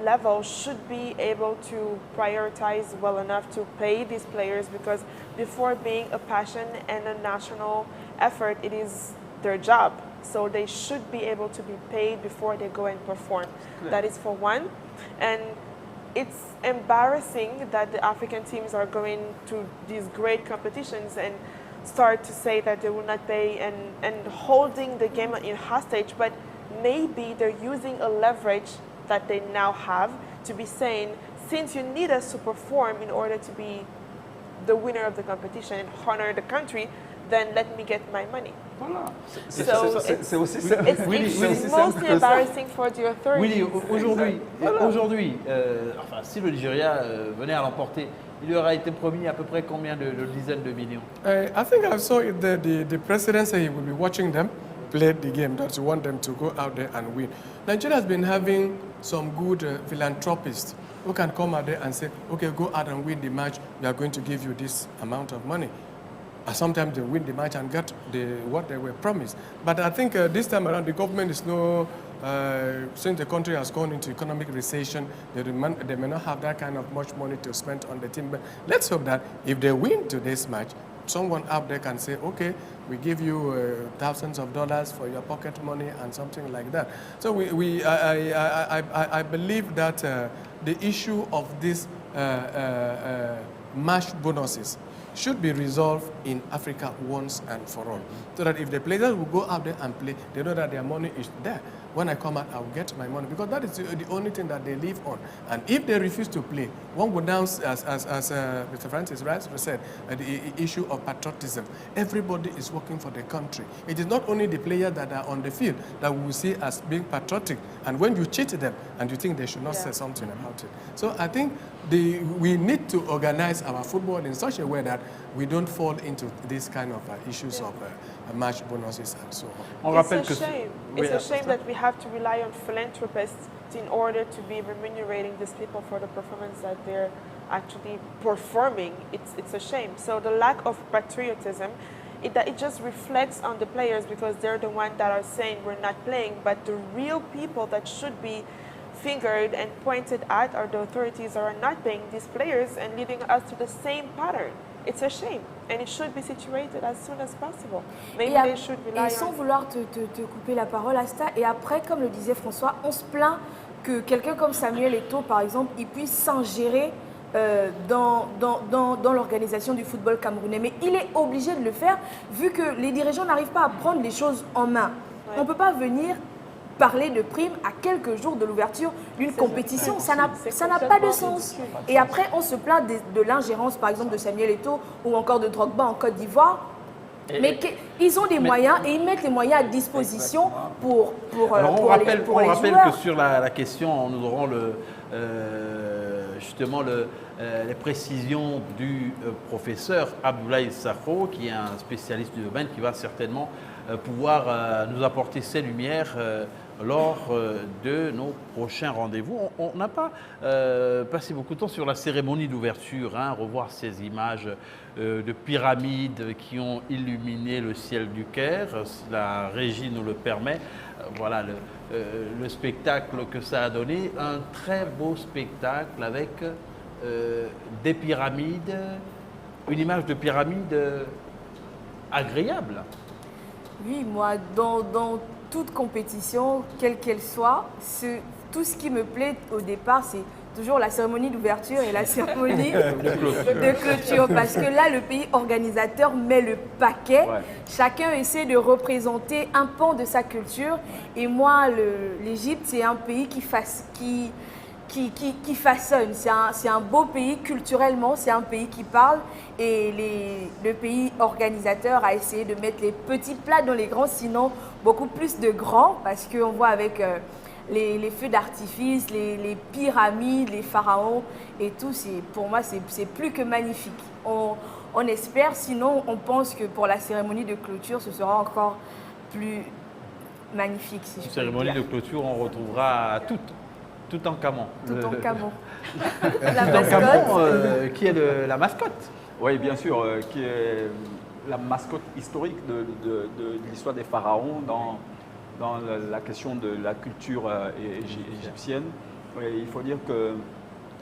level should be able to prioritize well enough to pay these players, because before being a passion and a national effort, it is their job. So they should be able to be paid before they go and perform. That is for one. And it's embarrassing that the African teams are going to these great competitions and start to say that they will not pay and holding the game in hostage, but maybe they're using a leverage that they now have to be saying, since you need us to perform in order to be the winner of the competition and honor the country, then let me get my money. Voilà. So C'est aussi simple. It's, Willy, it's Willy, just c'est simple mostly que ça. embarrassing for the authorities. Willy, aujourd'hui, Voilà. aujourd'hui, enfin, si le Nigeria venait à l'emporter, il lui aura été promis à peu près combien de dizaines de millions? I think I saw it, the president said he will be watching them play the game, that he want them to go out there and win. Nigeria has been having some good philanthropists who can come out there and say, okay, go out and win the match, we are going to give you this amount of money. And sometimes they win the match and get what they were promised. But I think this time around, the government is since the country has gone into economic recession, they may not have that kind of much money to spend on the team. But let's hope that if they win today's match, someone out there can say, okay, we give you thousands of dollars for your pocket money and something like that. So I believe that the issue of these match bonuses should be resolved in Africa once and for all. So that if the players will go out there and play, they know that their money is there. When I come out, I will get my money, because that is the only thing that they live on. And if they refuse to play, one would now, as Mr. Francis Rice said, the issue of patriotism. Everybody is working for the country. It is not only the players that are on the field that we will see as being patriotic. And when you cheat them and you think they should not say something about it. So I think we need to organize our football in such a way that we don't fall into these kind of issues of match bonuses and so on. It's a shame. It's a shame that we have to rely on philanthropists in order to be remunerating these people for the performance that they're actually performing. It's a shame. So the lack of patriotism, it just reflects on the players, because they're the ones that are saying we're not playing, but the real people that should be fingered and pointed at are the authorities that are not paying these players and leading us to the same pattern. It's a shame, and it should be situated as soon as possible. Maybe they should rely et sans on... vouloir te couper la parole, Asta, et après, comme le disait François, on se plaint que quelqu'un comme Samuel Eto'o, par exemple, il puisse s'ingérer dans l'organisation du football camerounais. Mais il est obligé de le faire, vu que les dirigeants n'arrivent pas à prendre les choses en main. Ouais. On ne peut pas venir parler de primes à quelques jours de l'ouverture d'une compétition. Ça n'a pas de sens. Et après, on se plaint de l'ingérence, par exemple, de Samuel Eto'o ou encore de Drogba en Côte d'Ivoire. Mais ils ont des moyens et ils mettent les moyens à disposition pour Alors, on les rappelle joueurs. que sur la question, nous aurons justement les précisions du professeur Abdoulaye Sakho, qui est un spécialiste du domaine, qui va certainement pouvoir nous apporter ses lumières lors de nos prochains rendez-vous. On n'a pas passé beaucoup de temps sur la cérémonie d'ouverture, revoir ces images de pyramides qui ont illuminé le ciel du Caire. Si la régie nous le permet, voilà le spectacle que ça a donné. Un très beau spectacle avec des pyramides, une image de pyramide agréable. Oui, moi, dans toute compétition, quelle qu'elle soit, tout ce qui me plaît au départ, c'est toujours la cérémonie d'ouverture et la cérémonie de clôture. Parce que là, le pays organisateur met le paquet. Ouais. Chacun essaie de représenter un pan de sa culture. Et moi, l'Égypte, c'est un pays qui façonne. C'est un beau pays culturellement, c'est un pays qui parle. Et le pays organisateur a essayé de mettre les petits plats dans les grands, sinon beaucoup plus de grands, parce qu'on voit avec les feux d'artifice, les pyramides, les pharaons et tout. Pour moi, c'est plus que magnifique. On espère, sinon on pense que pour la cérémonie de clôture, ce sera encore plus magnifique. Si je peux Cérémonie dire. de clôture, on retrouvera tout en Camon. Tout en Camon. Tout La en mascotte. Camon, qui est la mascotte. Oui, bien sûr, qui est la mascotte historique de l'histoire des pharaons dans la question de la culture égyptienne. Oui, il faut dire que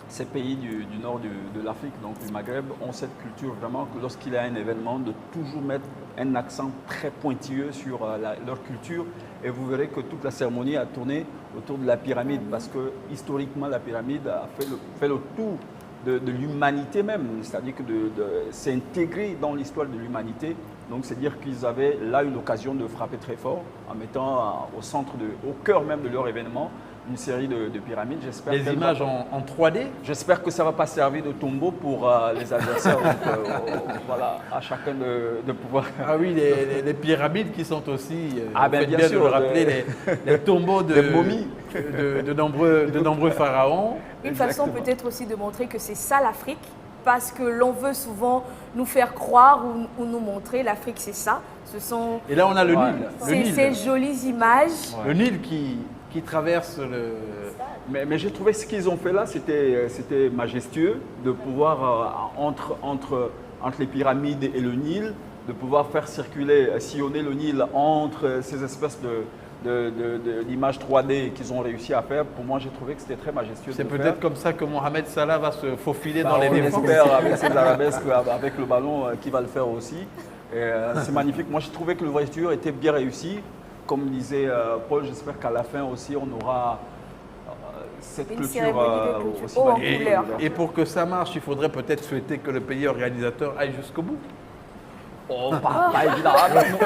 ces pays du nord de l'Afrique, donc du Maghreb, ont cette culture vraiment que lorsqu'il y a un événement, de toujours mettre un accent très pointilleux sur leur culture. Et vous verrez que toute la cérémonie a tourné autour de la pyramide, parce que historiquement, la pyramide a fait le tour de l'humanité même, c'est-à-dire que c'est intégré dans l'histoire de l'humanité. Donc c'est dire qu'ils avaient là une occasion de frapper très fort en mettant au cœur même de leur événement une série de pyramides. J'espère Les images en 3D. J'espère que ça ne va pas servir de tombeau pour les adversaires. Donc, voilà, à chacun de pouvoir. Ah oui, les pyramides qui sont aussi, Ah ben, faites bien bien sûr, de le rappeler, les tombeaux des momies. de nombreux pharaons. Une façon Exactement. peut-être aussi de montrer que c'est ça l'Afrique, parce que l'on veut souvent nous faire croire ou nous montrer l'Afrique c'est ça. Ce sont Et là, on a le Ouais. Nil. Le Nil. ces jolies images. Le Nil qui traverse le... Mais j'ai trouvé ce qu'ils ont fait là, c'était majestueux de pouvoir, entre les pyramides et le Nil, de pouvoir faire sillonner le Nil entre ces espèces d'images 3D qu'ils ont réussi à faire. Pour moi, j'ai trouvé que c'était très majestueux. C'est de peut-être faire. comme ça que Mohamed Salah va se faufiler Bah, dans les on défenses. espère avec ses arabesques, avec le ballon qui va le faire aussi. C'est magnifique. Moi, j'ai trouvé que l'ouverture était bien réussie. Comme disait Paul, j'espère qu'à la fin aussi, on aura cette Une clôture cérémonie de clôture aussi haut en magnifique. couleur. Et pour que ça marche, il faudrait peut-être souhaiter que le pays organisateur aille jusqu'au bout. Oh, pas évident.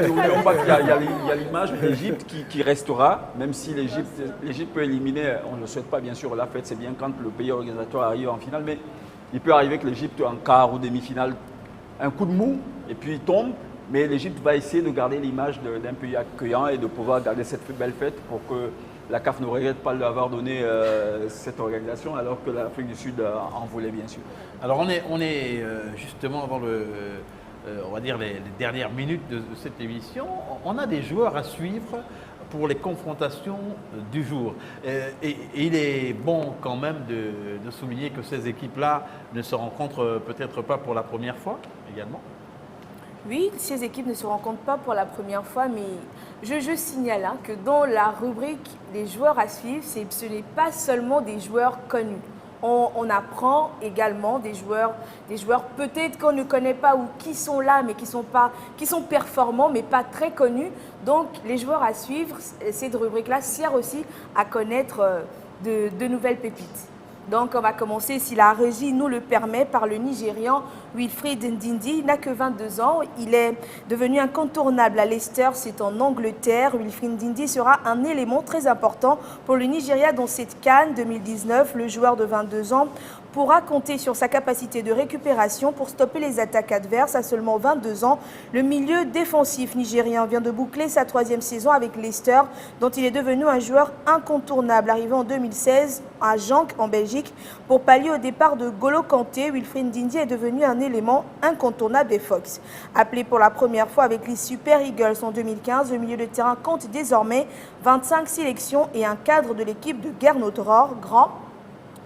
N'oublions pas qu'il y a l'image d'Égypte qui restera, même si l'Égypte peut éliminer, on ne le souhaite pas bien sûr, la fête c'est bien quand le pays organisateur arrive en finale, mais il peut arriver que l'Égypte en quart ou demi-finale, un coup de mou et puis il tombe, mais l'Égypte va essayer de garder l'image d'un pays accueillant et de pouvoir garder cette belle fête pour que la CAF ne regrette pas de lui avoir donné cette organisation alors que l'Afrique du Sud en voulait bien sûr. Alors on est justement avant on va dire les dernières minutes de cette émission. On a des joueurs à suivre pour les confrontations du jour. Et il est bon quand même de souligner que ces équipes-là ne se rencontrent peut-être pas pour la première fois également. Oui, ces équipes ne se rencontrent pas pour la première fois, mais je signale que dans la rubrique des joueurs à suivre, ce n'est pas seulement des joueurs connus. On apprend également des joueurs peut-être qu'on ne connaît pas ou qui sont là, mais qui sont performants, mais pas très connus. Donc, les joueurs à suivre, cette rubrique-là sert aussi à connaître de nouvelles pépites. Donc, on va commencer, si la régie nous le permet, par le Nigérian Wilfried Ndidi. Il n'a que 22 ans. Il est devenu incontournable à Leicester, c'est en Angleterre. Wilfried Ndidi sera un élément très important pour le Nigeria dans cette CAN 2019. Le joueur de 22 ans pourra compter sur sa capacité de récupération pour stopper les attaques adverses. À seulement 22 ans, le milieu défensif nigérien vient de boucler sa 3e saison avec Leicester, dont il est devenu un joueur incontournable. Arrivé en 2016 à Genk, en Belgique, pour pallier au départ de Golo Kanté, Wilfried Ndidi est devenu un élément incontournable des Fox. Appelé pour la première fois avec les Super Eagles en 2015, le milieu de terrain compte désormais 25 sélections et un cadre de l'équipe de Gernot Rohr, grand,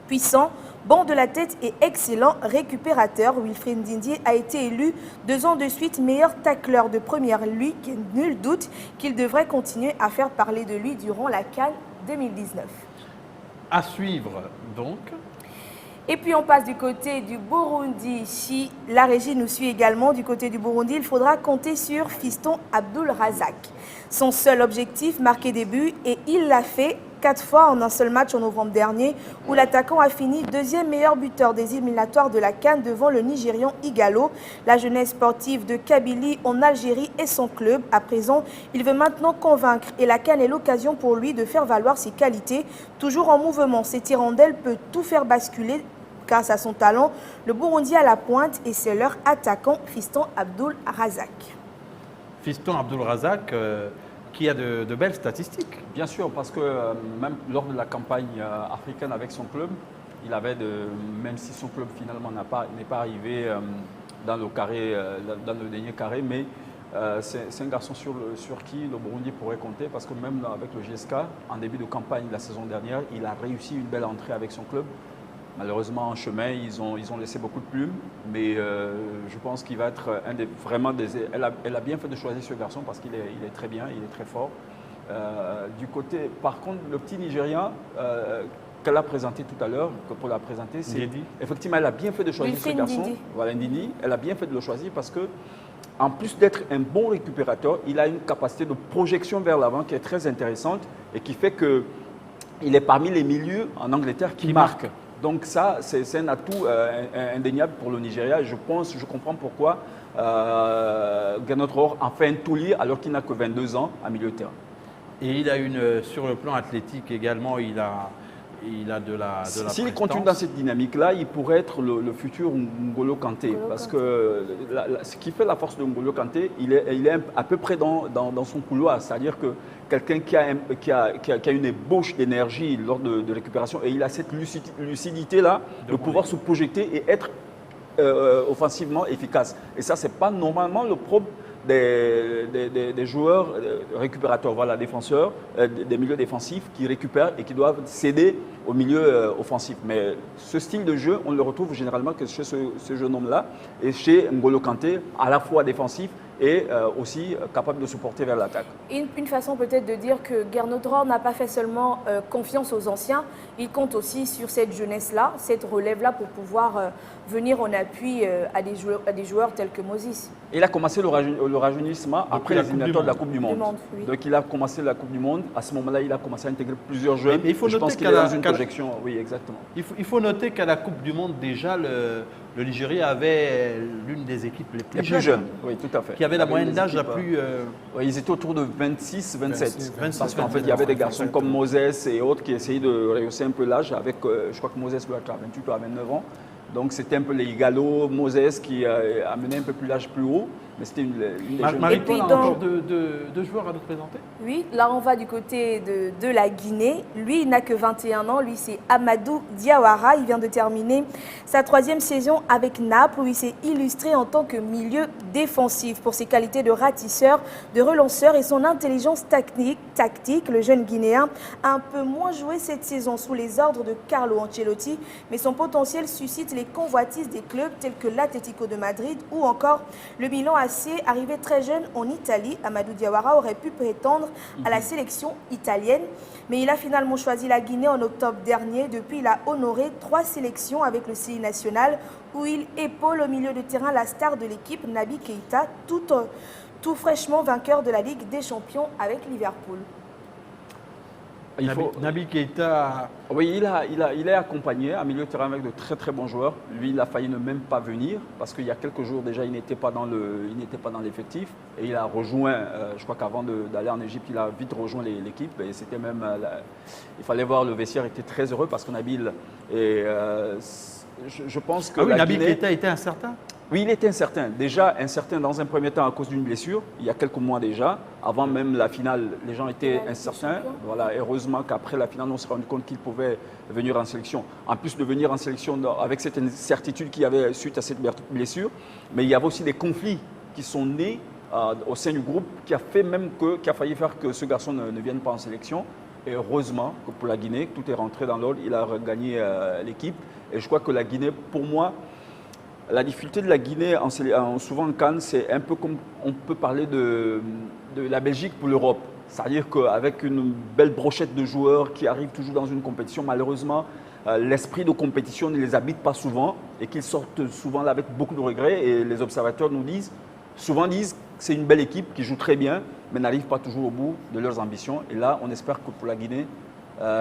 puissant, bon de la tête et excellent récupérateur. Wilfried Ndidi a été élu 2 ans de suite meilleur tacleur de première ligue. Nul doute qu'il devrait continuer à faire parler de lui durant la CAN 2019. À suivre donc. Et puis on passe du côté du Burundi. Si la régie nous suit également du côté du Burundi, il faudra compter sur Fiston Abdul Razak. Son seul objectif, marquer des buts, et il l'a fait 4 fois en un seul match en novembre dernier, où l'attaquant a fini 2e meilleur buteur des éliminatoires de la CAN devant le Nigérian Igalo. La jeunesse sportive de Kabylie en Algérie est son club. À présent, il veut maintenant convaincre et la CAN est l'occasion pour lui de faire valoir ses qualités. Toujours en mouvement, cet Hirondelle peut tout faire basculer grâce à son talent. Le Burundi à la pointe et c'est leur attaquant Fiston Abdul Razak. Fiston Abdul Razak qui a de belles statistiques. Bien sûr, parce que même lors de la campagne africaine avec son club, il avait même si son club finalement n'est pas arrivé dans le dernier carré, mais c'est un garçon sur qui le Burundi pourrait compter, parce que même avec le GSK, en début de campagne la saison dernière, il a réussi une belle entrée avec son club. Malheureusement, en chemin, ils ont laissé beaucoup de plumes, mais je pense qu'il va être elle a bien fait de choisir ce garçon parce qu'il est très bien, il est très fort. Du côté, par contre, le petit Nigérien qu'elle a présenté tout à l'heure, pour la présenter, c'est effectivement, elle a bien fait de choisir ce garçon. Voilà, Ndidi. Elle a bien fait de le choisir parce que, en plus d'être un bon récupérateur, il a une capacité de projection vers l'avant qui est très intéressante et qui fait qu'il est parmi les milieux en Angleterre qui marquent. Donc ça, c'est un atout indéniable pour le Nigeria. Je comprends pourquoi Gernot Rohr en fait un taulier alors qu'il n'a que 22 ans à milieu de terrain. Et il a sur le plan athlétique également, il a de la S'il continue prestance. dans cette dynamique-là, il pourrait être le futur N'Golo Kanté. Parce que ce qui fait la force de N'Golo Kanté, il est à peu près dans son couloir. C'est-à-dire que quelqu'un qui a une ébauche d'énergie lors de récupération et il a cette lucidité-là de pouvoir se projeter et être offensivement efficace. Et ça, ce n'est pas normalement le propre des joueurs récupérateurs, voilà, défenseurs, des milieux défensifs qui récupèrent et qui doivent céder au milieu offensif. Mais ce style de jeu, on le retrouve généralement que chez ce jeune homme-là et chez N'Golo Kanté, à la fois défensif et aussi capable de se porter vers l'attaque. Une façon peut-être de dire que Gernot Rohr n'a pas fait seulement confiance aux anciens, il compte aussi sur cette jeunesse-là, cette relève-là pour pouvoir venir en appui à des joueurs tels que Moses. Il a commencé le rajeunissement après les éliminatoires de la Coupe du Monde. Oui. Donc il a commencé la Coupe du Monde. À ce moment-là, il a commencé à intégrer plusieurs jeunes. Mais il faut je noter pense qu'il qu'à est la- dans une qu'à la- projection. Oui, exactement. Il faut noter qu'à la Coupe du Monde, déjà, le Nigeria avait l'une des équipes les Les plus plus jeunes, jeunes, oui, tout à fait. qui avait la Avec moyenne des d'âge la équipes, plus... oui, ils étaient autour de 26, 27. 26, Parce qu'en 27, fait, il y avait des 27, garçons comme Moses et autres qui essayaient de rehausser un peu l'âge. Avec, je crois que Moses doit être à 28 ou à 29 ans. Donc c'était un peu les Igalo, Moses qui amenaient un peu plus l'âge plus haut. Mais c'était une des jeunes. Marie, Et puis toi, on a dans- encore deux joueurs à nous présenter. Oui, là on va du côté de la Guinée. Lui, il n'a que 21 ans. Lui, c'est Amadou Diawara. Il vient de terminer sa 3e saison avec Naples où il s'est illustré en tant que milieu défensif pour ses qualités de ratisseur, de relanceur et son intelligence tactique. Le jeune Guinéen a un peu moins joué cette saison sous les ordres de Carlo Ancelotti, mais son potentiel suscite les convoitises des clubs tels que l'Atlético de Madrid ou encore le Milan AC. Arrivé très jeune en Italie, Amadou Diawara aurait pu prétendre à la sélection italienne, mais il a finalement choisi la Guinée en octobre dernier. Depuis, il a honoré 3 sélections avec le CI national où il épaule au milieu de terrain la star de l'équipe, Naby Keïta, tout fraîchement vainqueur de la Ligue des Champions avec Liverpool. Il faut, Naby Keïta, oui, il est accompagné à milieu de terrain avec de très très bons joueurs. Lui, il a failli ne même pas venir parce qu'il y a quelques jours déjà, il n'était pas dans l'effectif et il a rejoint. Je crois qu'avant d'aller en Égypte, il a vite rejoint l'équipe et c'était même. Il fallait voir, le vestiaire était très heureux parce que Nabil et je pense que ah oui, la Naby Guinée- Keïta était incertain. Oui, il était incertain. Déjà incertain dans un premier temps à cause d'une blessure, il y a quelques mois déjà. Avant même la finale, les gens étaient incertains. Voilà, heureusement qu'après la finale, on s'est rendu compte qu'il pouvait venir en sélection. En plus de venir en sélection avec cette incertitude qu'il y avait suite à cette blessure, mais il y avait aussi des conflits qui sont nés au sein du groupe qui a failli faire que ce garçon ne vienne pas en sélection. Et heureusement que pour la Guinée, tout est rentré dans l'ordre. Il a regagné l'équipe. Et je crois que la Guinée, pour moi, la difficulté de la Guinée, souvent en CAN, c'est un peu comme on peut parler de la Belgique pour l'Europe. C'est-à-dire qu'avec une belle brochette de joueurs qui arrivent toujours dans une compétition, malheureusement, l'esprit de compétition ne les habite pas souvent et qu'ils sortent souvent là avec beaucoup de regrets. Et les observateurs souvent disent que c'est une belle équipe qui joue très bien, mais n'arrive pas toujours au bout de leurs ambitions. Et là, on espère que pour la Guinée,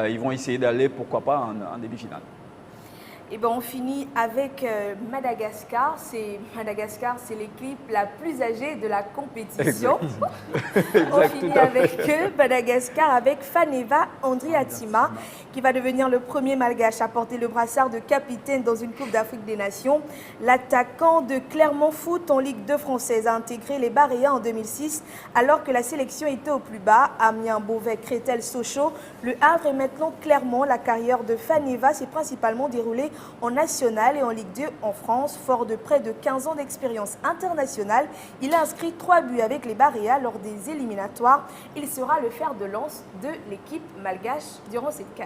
ils vont essayer d'aller, pourquoi pas, en demi-finale. Et ben on finit avec Madagascar. Madagascar, c'est l'équipe la plus âgée de la compétition. On finit avec eux, Madagascar, avec Faneva Andriatima, qui va devenir le premier malgache à porter le brassard de capitaine dans une Coupe d'Afrique des Nations. L'attaquant de Clermont Foot en Ligue 2 française a intégré les Baréas en 2006, alors que la sélection était au plus bas. Amiens, Beauvais, Créteil, Sochaux, Le Havre et maintenant Clermont. La carrière de Faneva s'est principalement déroulée en National et en Ligue 2 en France. Fort de près de 15 ans d'expérience internationale, il a inscrit 3 buts avec les Baréas lors des éliminatoires. Il sera le fer de lance de l'équipe malgache durant cette CAN.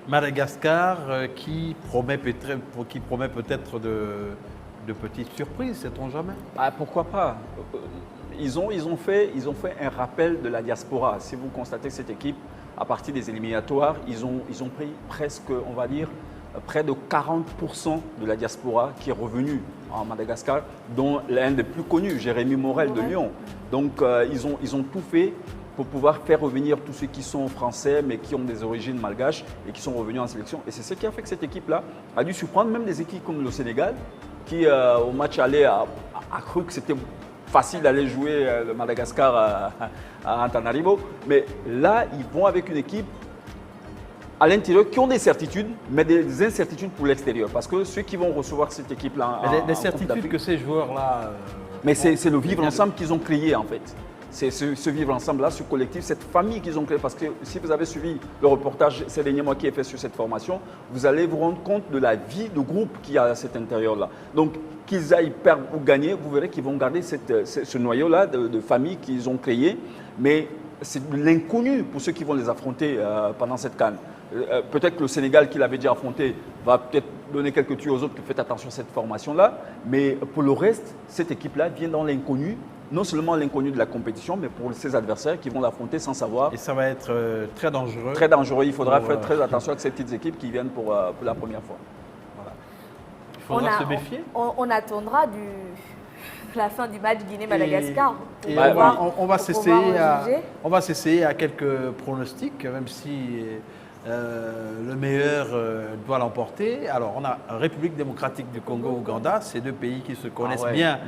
Madagascar qui promet peut-être de petites surprises, sait-on jamais. Ah, pourquoi pas? Ils ont fait un rappel de la diaspora. Si vous constatez que cette équipe, à partir des éliminatoires, ils ont pris presque, on va dire, près de 40% de la diaspora qui est revenue en Madagascar, dont l'un des plus connus, Jérémy Morel de Lyon. Donc ils ont tout fait pour pouvoir faire revenir tous ceux qui sont français mais qui ont des origines malgaches et qui sont revenus en sélection. Et c'est ce qui a fait que cette équipe-là a dû surprendre même des équipes comme le Sénégal qui, au match aller, a cru que c'était facile d'aller jouer le Madagascar à Antananarivo. Mais là, ils vont avec une équipe à l'intérieur qui ont des certitudes, mais des incertitudes pour l'extérieur. Parce que ceux qui vont recevoir cette équipe-là Mais les certitudes que ces joueurs-là. mais c'est le vivre ensemble qu'ils ont créé en fait. C'est ce vivre ensemble-là, ce collectif, cette famille qu'ils ont créé. Parce que si vous avez suivi le reportage ces derniers mois qui est fait sur cette formation, vous allez vous rendre compte de la vie de groupe qu'il y a à cet intérieur-là. Donc qu'ils aillent perdre ou gagner, vous verrez qu'ils vont garder ce noyau-là de famille qu'ils ont créé. Mais c'est l'inconnu pour ceux qui vont les affronter pendant cette CAN. Peut-être que le Sénégal qui l'avait déjà affronté va peut-être donner quelques tuyaux aux autres, faites attention à cette formation-là. Mais pour le reste, cette équipe-là vient dans l'inconnu, non seulement l'inconnu de la compétition, mais pour ses adversaires qui vont l'affronter sans savoir. Et ça va être très dangereux. Très dangereux. Il faudra faire très attention avec ces petites équipes qui viennent pour la première fois. Il faudra se méfier. On attendra la fin du match Guinée-Madagascar. Et on va s'essayer à quelques pronostics, même si le meilleur doit l'emporter. Alors, on a République démocratique du Congo-Ouganda, ces deux pays qui se connaissent bien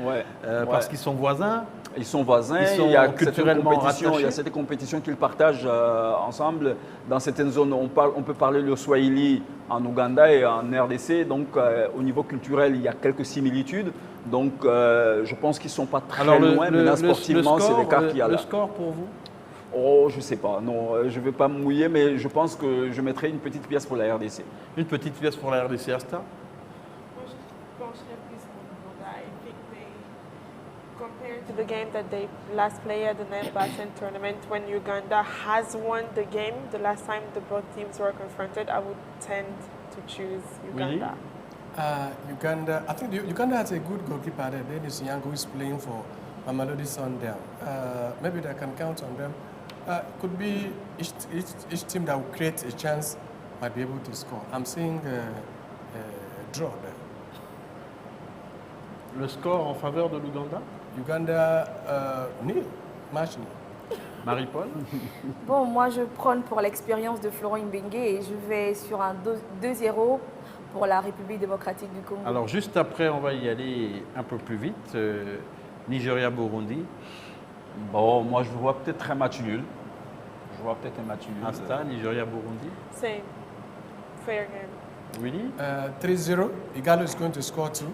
parce qu'ils sont voisins. Ils sont voisins, il y a certaines compétitions qu'ils partagent ensemble. Dans certaines zones, on peut parler le Swahili en Ouganda et en RDC. Donc, au niveau culturel, il y a quelques similitudes. Donc, je pense qu'ils ne sont pas très loin, mais là, sportivement, c'est l'écart qu'il y a là. Le score pour vous? Oh, je ne sais pas. Non, je ne vais pas me mouiller, mais je pense que je mettrai une petite pièce pour la RDC. Une petite pièce pour la RDC, Asta? Moi, je pencherais plus pour Ouganda. I think they, compared to the game that they last played at the Net-Basin tournament, when Uganda has won the game, the last time the both teams were confronted, I would tend to choose Uganda. Uganda, I think Uganda has a good goalkeeper there. Dennis Young, who is playing for Mamelodi Sundowns. Maybe they can count on them. Could be each team that will create a chance might be able to score. I'm seeing a draw there. Le score en faveur de l'Ouganda? Uganda, nil, match nil. Marie-Paul? Bon, moi je prône pour l'expérience de Florent Ibenge et je vais sur un 2-0 pour la République démocratique du Congo. Alors juste après, on va y aller un peu plus vite. Nigeria-Burundi. Bon, moi je vois peut-être un match nul. Je vois peut-être un match nul. Asta, Nigeria-Burundi. Same. Fair game. Willy? 3-0. Igalo is going to score too.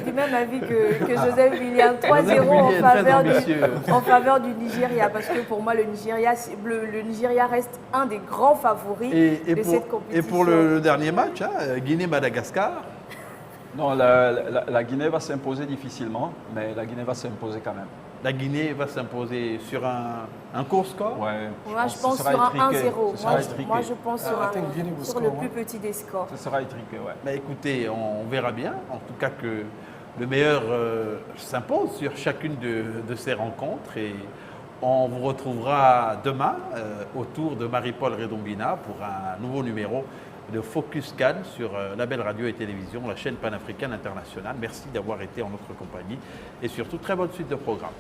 Du même avis que Joseph William. 3-0 en faveur du Nigeria. Parce que pour moi, le Nigeria reste un des grands favoris de cette compétition. Et pour le dernier match, Guinée-Madagascar? Non, la Guinée va s'imposer difficilement, mais la Guinée va s'imposer quand même. La Guinée va s'imposer sur un court score? Ouais, moi, je pense sur un 1-0. Moi, je pense sur le plus petit des scores. Ça sera étriqué, ouais. Bah, écoutez, on verra bien. En tout cas, que le meilleur s'impose sur chacune de ces rencontres. Et on vous retrouvera demain autour de Marie-Paul Redombina pour un nouveau numéro de Focus CAN sur la belle radio et télévision, la chaîne panafricaine internationale. Merci d'avoir été en notre compagnie et surtout très bonne suite de programme.